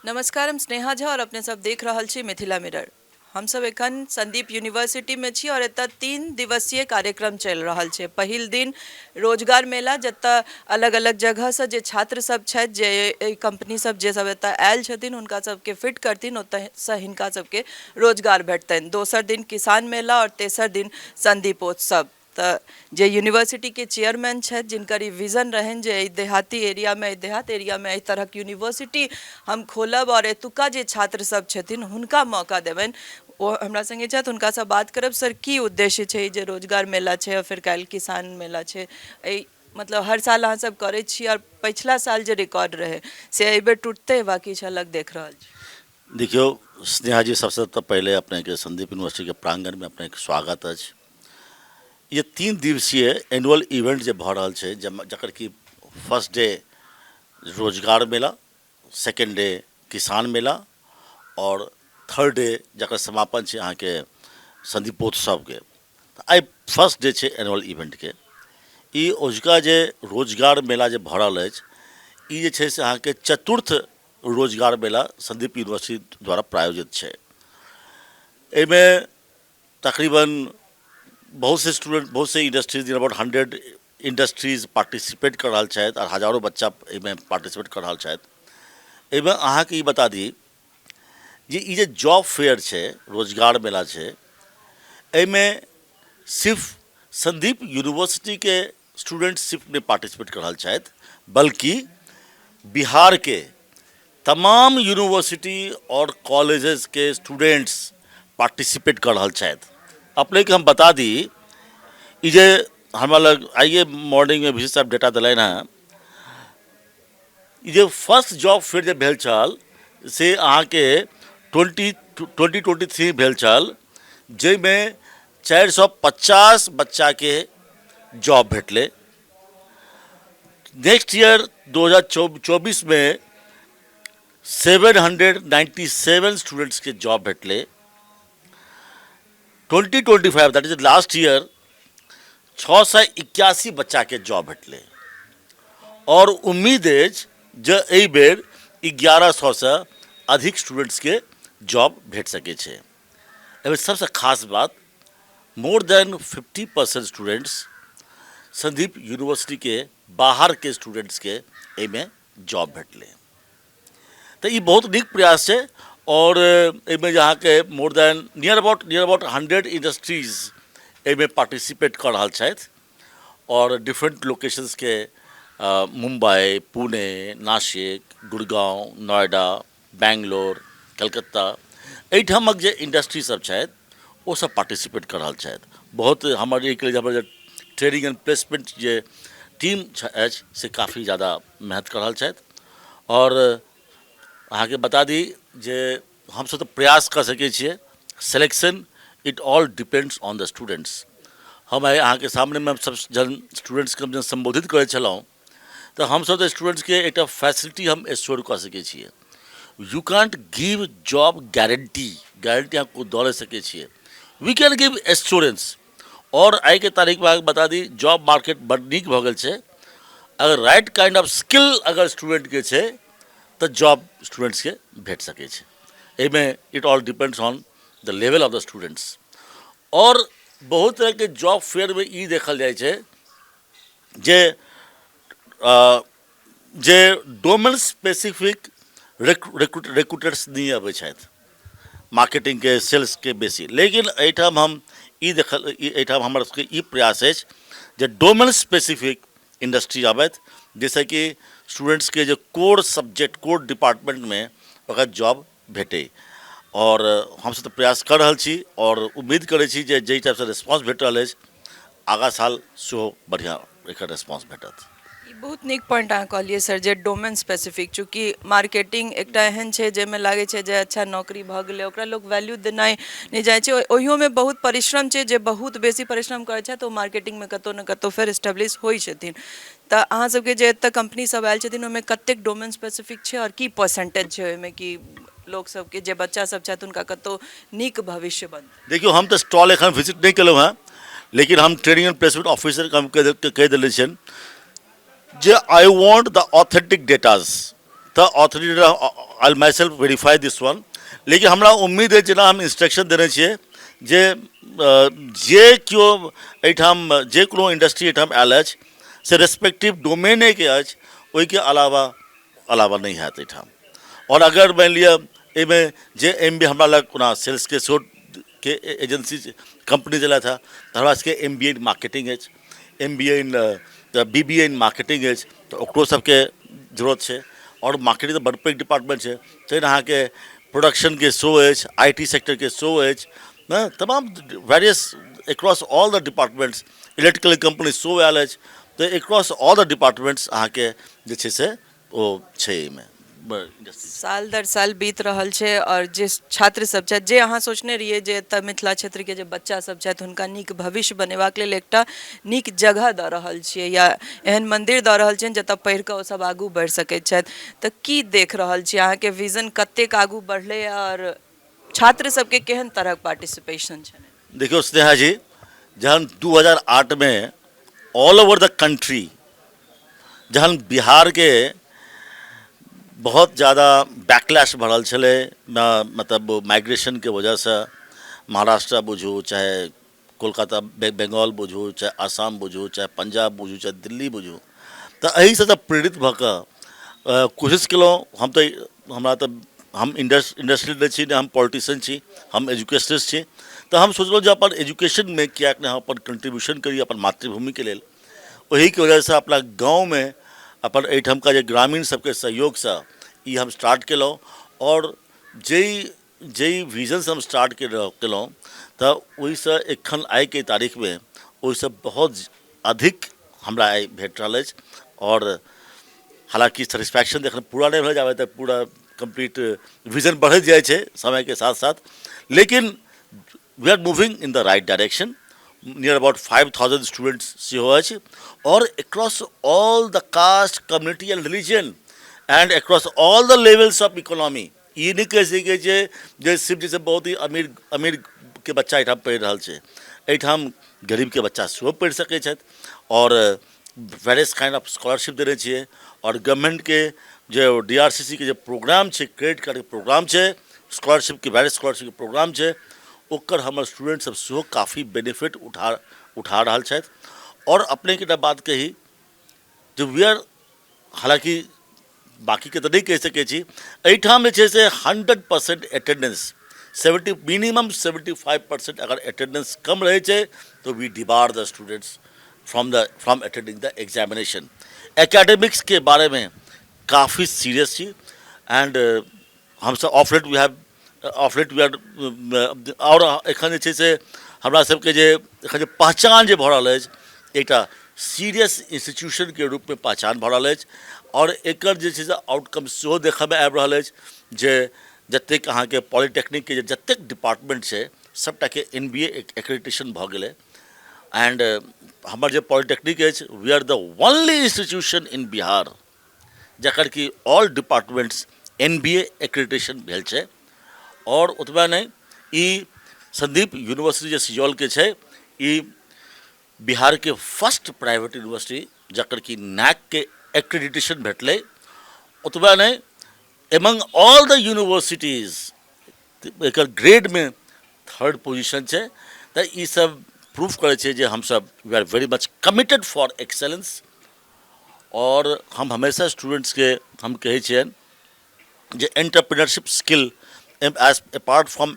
नमस्कार, हम स्नेहा झा और अपने सब देख रहल छी मिथिला मिरर। हम सब एखन संदीप यूनिवर्सिटी में छी और एतऽ 3 दिवसीय कार्यक्रम चल रहल छै। पहिल दिन रोजगार मेला, जतऽ अलग अलग जगह से जे छात्र सब छथि, जे कंपनी सब जे सब एतऽ आयल छथिन, हुनका सबके फिट करथिन, ओतऽ से हिनका सबके रोजगार भेटतनि। दोसर दिन किसान मेला और तेसर दिन संदीपोत्सव। तऽ जे यूनिवर्सिटी के चेयरमैन छथि, जिनकर ई विजन रहनि जे देहाती एरिया में, देहात एरिया में एहि तरहक यूनिवर्सिटी हम खोलब और एतुका जे छात्र सब छथिन हुनका मौका देबनि, ओ हमरा संगे छथि। हुनका से बात करब। सर, की उद्देश्य छै जे रोजगार मेला छै और फिर काल्हि किसान मेला छै? मतलब हर साल अहाँ सब करै छी और पिछला साल जे रिकॉर्ड रहे से एहि बेर टूटते वा किछु अलग देख रहल छी? देखियो स्नेहा जी, सबसे तो पहले अपने के संदीप यूनिवर्सिटी के प्रांगण में अपने के स्वागत अछि। ये 3 दिवसीय एनुअल इवेंट जे भ रहल छै, जकर की फर्स्ट डे रोजगार मेला, सेकेंड डे किसान मेला और थर्ड डे जकर समापन छै अहाँ के संदीपोत्सव के। आई फर्स्ट डे छै एनुअल इवेंट के। ई ओजुका जे रोजगार मेला जे भ रहल अछि, ई जे छै से अहाँ के चतुर्थ रोजगार मेला संदीप यूनिवर्सिटी द्वारा प्रायोजित छै। एहिमे तकरीबन बहुत से स्टूडेंट, बहुत से इंडस्ट्रीज, अबाउट 100 इंडस्ट्रीज पार्टिसिपेट कर रहल छथि और हजारों बच्चा एहिमे पार्टिसिपेट कर रहल छथि। एहिमे अहाँके ई बता दी जे ई जे जॉब फेयर छै, रोजगार मेला छै, एहिमे सिर्फ संदीप यूनिवर्सिटी के स्टूडेंट सिर्फ नहीं पार्टिसिपेट कर रहल छथि, बल्कि बिहार के तमाम यूनिवर्सिटी और कॉलेजेस के स्टूडेंट्स पार्टिसिपेट कर रहल छथि। अपने के हम बता दी, ई जे हमरा लग आइए मॉर्निंग में विशेष साहब डेटा दिलनि हैं, ई जे फर्स्ट जॉब फेयर जे भेल छल से अहाँके 2023 भेल छल, जाहिमे 450 बच्चा के जॉब भेटले। नेक्स्ट ईयर 2024 में 797 स्टूडेंट्स के जॉब भेटले। 2025 दैट इज लास्ट ईयर 681 बच्चा के जॉब भेटले और उम्मीद अछि जे एहि बेर 1100 से अधिक स्टूडेंट्स के जॉब भेट सके छै। एहिमे सबसे खास बात, more than 50% students Sandeep university के बाहर के स्टूडेंट्स के एहिमे जॉब भेटले। तो ये बहुत नीक प्रयास है। और एहिमे जे अहाँके more than near about 100 industries एहिमे पार्टिसिपेट कर रहल छथि और डिफरेंट लोकेशंस के मुंबई, पुणे, नासिक, गुड़गांव, नोएडा, बेंगलोर, कलकत्ता, एहिठामक जे इंडस्ट्री सब छथि वो सब पार्टिसिपेट कर रहल छथि। बहुत हमर हमर training and placement J team अछि से काफ़ी ज़्यादा मेहनत कर रहल छथि। और अहाँके बता दी जे हम सब तो प्रयास कर सके छिए। Selection it all depends on the students. हम अहाँके सामने में सब जन स्टूडेंट्स के जब संबोधित करे छलहुँ तो हम सब तो स्टूडेंट्स के एक फैसिलिटी हम एश्योर कर सके छिए। You can't give job guarantee आपको दौड़े सके छिए। We can give assurance. और आई के तारीख में बता दी, जॉब मार्केट बड़ नीक भ गेल छै। अगर राइट काइंड ऑफ स्किल अगर स्टूडेंट के छै तो जॉब स्टूडेंट्स के भेट सके छै। एहिमे it all depends on the level of the students. और बहुत तरह के जॉब फेयर में ई देखल जाए छै जे डोमेन स्पेसिफिक रिक्रूटर्स नहीं अबै छथि, मार्केटिंग के, सेल्स के बेसी। लेकिन एहिठाम हम ई देखल, एहिठाम हमर सबके ई प्रयास अछि जे डोमेन स्पेसिफिक इंडस्ट्री आबैत, जैसे कि स्टूडेंट्स के जो कोर सब्जेक्ट, कोर डिपार्टमेंट में ओकरा जॉब भेटे। और हम सब तो प्रयास कर रहल छी और उम्मीद करै छी जे जै टाइप से रिस्पांस भेट रहल अछि, आगा साल सेहो बढ़िया एकर रिस्पांस भेटत। ई बहुत नीक पॉइंट अहाँ कहलिए सर, जे डोमेन स्पेसिफिक, चूँकि मार्केटिंग एकटा एहन छै जाहिमे लागै छै जे अच्छा नौकरी भऽ गेलै, ओकरा लोक वैल्यू देनाइ नहि जाइ छै। ओहियोमे बहुत परिश्रम छै, जे बहुत बेसी परिश्रम करै छथि ओ मार्केटिंगमे कतौ ने कतौ फेर एस्टेब्लिश होइ छथिन। तऽ अहाँ सबके जे एतऽ कंपनी सब आयल छथिन ओहिमे कतेक डोमेन स्पेसिफिक छै और की परसेंटेज छै ओहिमे कि लोग सबके, जे बच्चा सब छथि हुनका कतौ नीक भविष्य बन? देखियो, हम तो स्टॉल एखन विजिट नहीं केलहुँ हैं, लेकिन हम ट्रेनिंग एंड प्लेसमेंट ऑफिसर के हम कह देले छियनि जे I want the authentic datas तऽ authority I myself verify this one, लेकिन हमरा उम्मीद है जेना हम इंस्ट्रक्शन देने छियै जे जे केओ एहिठाम जे कोनो इंडस्ट्री एहिठाम आयल अछि से रेस्पेक्टिव डोमेनेके अछि, ओहिके अलावा नहीं हैत एहिठाम। और अगर मान लिअ एहिमे जे MBA हमरा लग कोना सेल्स के सेहो के एजेंसी कंपनी देलथि है, तऽ हमरा सबके MBA इन मार्केटिंग अछि, MBA in BBA in marketing अछि, तऽ ओकरो सबके जरूरत छै। और मार्केटिंग तऽ बड़ पैघ डिपार्टमेंट छै, तहन अहाँके प्रोडक्शन के शो अछि, IT सेक्टर के शो अछि, ने तमाम various across all the departments, electrical company show oil अछि, तऽ एक्रॉस ऑल द डिपार्टमेंट्स अहाँके जे छै से ओ छै एहिमे इंडस्ट्री। साल दर साल बीत रहल छै और जे छात्र सब छथि, जे अहाँ सोचने रहियै जे एतऽ मिथिला क्षेत्र के जे बच्चा सब छथि हुनका नीक भविष्य बनेबाक लेल एकटा नीक जगह दऽ रहल छियै या एहन मंदिर दऽ रहल छियनि जतऽ पढ़ि कऽ ओ सब आगू बढ़ि सकैत छथि, तऽ की देख रहल छियै अहाँके विजन कतेक आगू बढ़लै और छात्र सबके केहन तरहक पार्टिसिपेशन छै? देखियो स्नेहा जी, जहन 2008 में ऑल ओवर द कंट्री जहन बिहार के बहुत ज़्यादा बैकलैश बढ़ल छलै, मतलब माइग्रेशन के वजह से, महाराष्ट्र बुझू चाहे कोलकाता बंगाल बुझू चाहे आसाम बुझू चाहे पंजाब बुझू चाहे दिल्ली बुझू, तऽ एहिसँ तऽ प्रेरित भऽ कऽ कोशिश केलहुँ हम तऽ हमरा तऽ हम इंडस्ट्रियल नहि छी, ने हम पॉलिटिशियन छी, हम एजुकेशनिस्ट छी, तऽ हम सोचलहुँ जे अपन एजुकेशनमे किएक नहि हम अपन कंट्रीब्यूशन करी अपन मातृभूमिके लेल। ओहीके वजहसँ अपना गाँवमे अपन एहिठामका जे ग्रामीण सबके सहयोगसँ ई हम स्टार्ट केलहुँ। और जेहि विजनसँ हम स्टार्ट केलहुँ तऽ ओहिसँ एखन आइके तारीखमे ओहिसँ बहुत अधिक हमरा आइ भेट रहल अछि। और हालांकि सेटिस्फैक्शन एखन पूरा नहीं भऽ जाबे तक पूरा कंप्लीट विजन बढ़ैत जाइ छै समय के साथ साथ, लेकिन we are moving in the right direction. Near about 5000 students सेहो अछि, और across all the caste community and religion and across all the levels of economy. ई नहीं कहि सकै छै जे सिर्फ जैसे बहुत ही अमीर के बच्चा एहिठाम पढ़ि रहल छै, एहिठाम गरीब के बच्चा सेहो पढ़ि सकै छथि। और वेरियस काइंड ऑफ स्कॉलरशिप देने छियै, और गवर्नमेंट के जो DRCC के जो प्रोग्राम छै, क्रेडिट कार्ड के प्रोग्राम छै, स्कॉलरशिप के वेरियस स्कॉलरशिप के प्रोग्राम छै, ओकर हमर स्टूडेंट सब सेहो काफ़ी बेनिफिट उठा रहल छथि। और अपने के बात कही जो वी आर, हालांकि बाकी के तो नहीं कह सकै छी, एहिठाम जे छै से 100% अटेंडेंस, 70 मिनिमम 75% अगर अटेंडेंस कम रहे छै तो we debar the students from attending the examination. Academics के बारे में काफ़ी सीरियस छी, एंड हम सब ऑफ लेट वी आर, और एखन जे छै से हमरा सबके जे एखन जे पहचान जे भऽ रहल अछि, एकटा सीरियस इंस्टीट्यूशन के रूप में पहचान भऽ रहल अछि। और एकर जे छै से आउटकम सेहो देखऽ में आबि रहल अछि, जे जतेक अहाँके पॉलिटेक्निक के जतेक डिपार्टमेंट छै सबटा के NBA एक्रेडिटेशन भऽ गेलै। एंड हमर जे पॉलिटेक्निक अछि, we are the only institution in Bihar जकर कि ऑल डिपार्टमेंट्स NBA एक्रेडिटेशन भेल छै। और ओतबे नहीं, ई संदीप यूनिवर्सिटी जे सिजौल के छै, ई बिहार के फर्स्ट प्राइवेट यूनिवर्सिटी जकर कि NAC के एक्रेडिटेशन भेटलै। ओतबे नहीं, among all the universities acre grade में 3rd पोजीशन छै। तऽ ई सब प्रूफ करे छै जे हम सब we are very much committed for excellence. और हम हमेशा स्टूडेंट्स के हम कहे छियनि जे entrepreneurship skill as apart from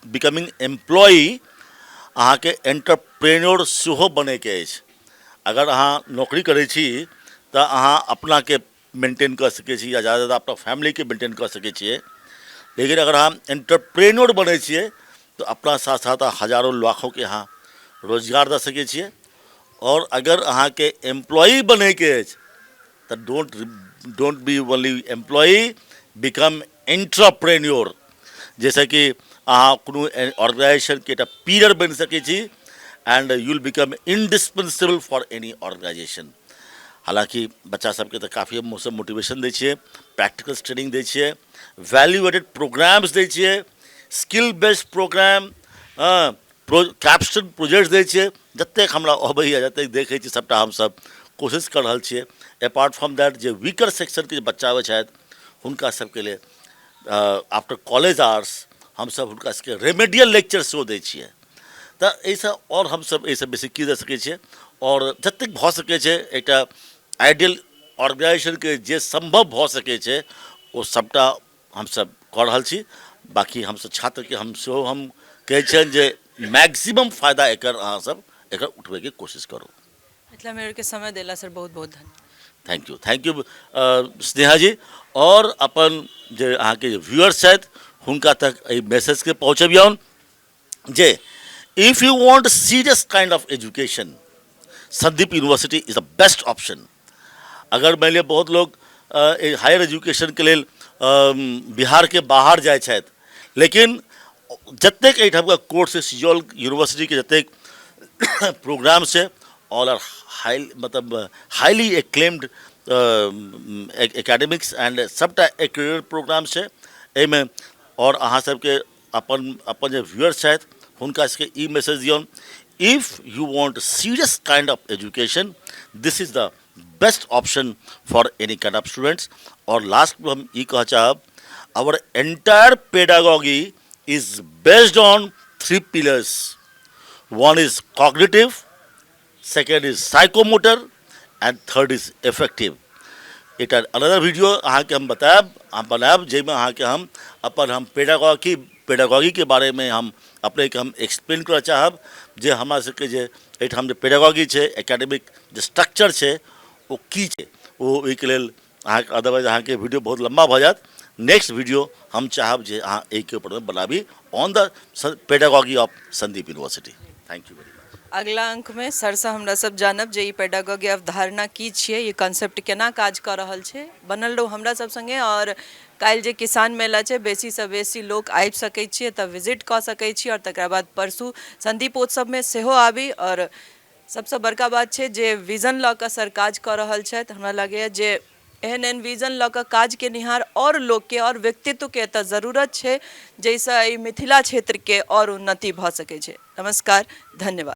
becoming employee, अहाँ के एंटरप्रेन्योर सेहो बने के अछि। अगर अहाँ नौकरी करै छी तऽ अहाँ अपना के मेंटेन कर सकै छी, या ज़्यादा ज़्यादा अपना फैमिली के मेंटेन कर सकै छियै। लेकिन अगर अहाँ एंटरप्रेन्योर बनै छियै तो अपना साथ साथ हजारों लाखों के अहाँ रोजगार दऽ सकै छियै। और अगर अहाँ के एम्प्लॉई बने के अछि तऽ don't be only employee, become entrepreneur. जैसे कि अहाँ कोनो ऑर्गेनाइजेशन के एकटा पीरियड बनि सकै छी, and you will become indispensable for any organisation. हालांकि बच्चा सबके तऽ काफ़ी हम सब मोटिवेशन दै छियै, प्रैक्टिकल ट्रेनिंग दै छियै, वैल्यू एडेड प्रोग्राम्स दै छियै, स्किल बेस्ड प्रोग्राम, कैप्स्टोन प्रोजेक्ट्स दै छियै। जतेक हमरा अबैया, जतेक देखै छी, सबटा हमसब कोशिश कर रहल छियै। Apart from that J weaker section के बच्चा आबै छथि हुनका सबके लिए आफ्टर कॉलेज आवर्स हम सब हुनका सबके रेमेडियल लेक्चर सेहो दै छियै। तऽ एहिसँ आओर हमसब एहिसँ बेसी की दऽ सकै छियै, आओर जतेक भऽ सकै छै एकटा आइडियल ऑर्गेनाइजेशनके जे संभव भऽ सकै छै ओ सबटा हमसब कऽ रहल छी। बाकी हमसब छात्रके हम सेहो हम कहै छियनि जे मैक्सिमम फायदा एकर अहाँसब एकर उठबैके कोशिश करू। मिथिला मिरर के समय देला सर बहुत बहुत धन्यवाद। थैंक यू स्नेहा जी। और अपन जे अहाँके जे व्यूअर्स छथि हुनका तक एहि मैसेजके पहुँचबियौन जे if you want serious kind of education, Sandip university is the best option. अगर मानि लिअ बहुत लोग हायर एजुकेशनके लेल बिहारके बाहर जाइ छथि, लेकिन जतेक एहिठामका कोर्स छै सिजौल यूनिवर्सिटीके जतेक प्रोग्राम छै ऑल आर मतलब हाईली एक्लेम्ड एकेडमिक्स एंड सबटा एक्रेडिटेड प्रोग्राम छै एहिमे। और अहाँ सबके अपन अपन जे व्यूअर्स छथि हुनका सबके ई मैसेज दियौन, if you want serious kind of education this is the best option for any kind of students. और लास्ट में हम ई कह चाहब, our entire pedagogy is based on 3 pillars. One is cognitive, second is psychomotor, and third is affective. एक another video अहाँ के हम बताएब, हम बनाएब जाहिमे अहाँ के हम अपन हम पेडागॉगी के बारे में हम अपने के हम एक्सप्लेन करऽ चाहब जे हमरा सबके जे एहिठाम जे पेडागॉगी छै, एकेडमिक जे स्ट्रक्चर छै ओ की छै, ओ ओहिके लेल अहाँ अदरवाइज अहाँ के वीडियो बहुत लम्बा भऽ जायत। नेक्स्ट वीडियो हम चाहब जे अहाँ एहिके ऊपर में बनाबी on the pedagogy of Sandeep university. Thank you very much. अगला अंक में सर से हमरा सब जानब जे ई पेडागॉगी अवधारणा की छियै, ये कॉन्सेप्ट केना काज कऽ रहल छै। बनल रहू हमरा सब संगे, और काल्हि जे किसान मेला छै बेसी से बेसी लोग आबि सकै छियै तऽ विजिट कऽ सकै छी, और तकर बाद परसू संदीपोत्सव में सेहो आबी। और सबसे बड़का बात छै जे विजन लऽ कऽ सर काज कऽ रहल छथि। हमरा लगैए जे एहन एहन विजन लऽ कऽ काज केनिहार और लोकके और व्यक्तित्वके एतऽ जरूरत छै, जाहिसँ ई मिथिला क्षेत्रके और उन्नति भऽ सकै छै। नमस्कार, धन्यवाद।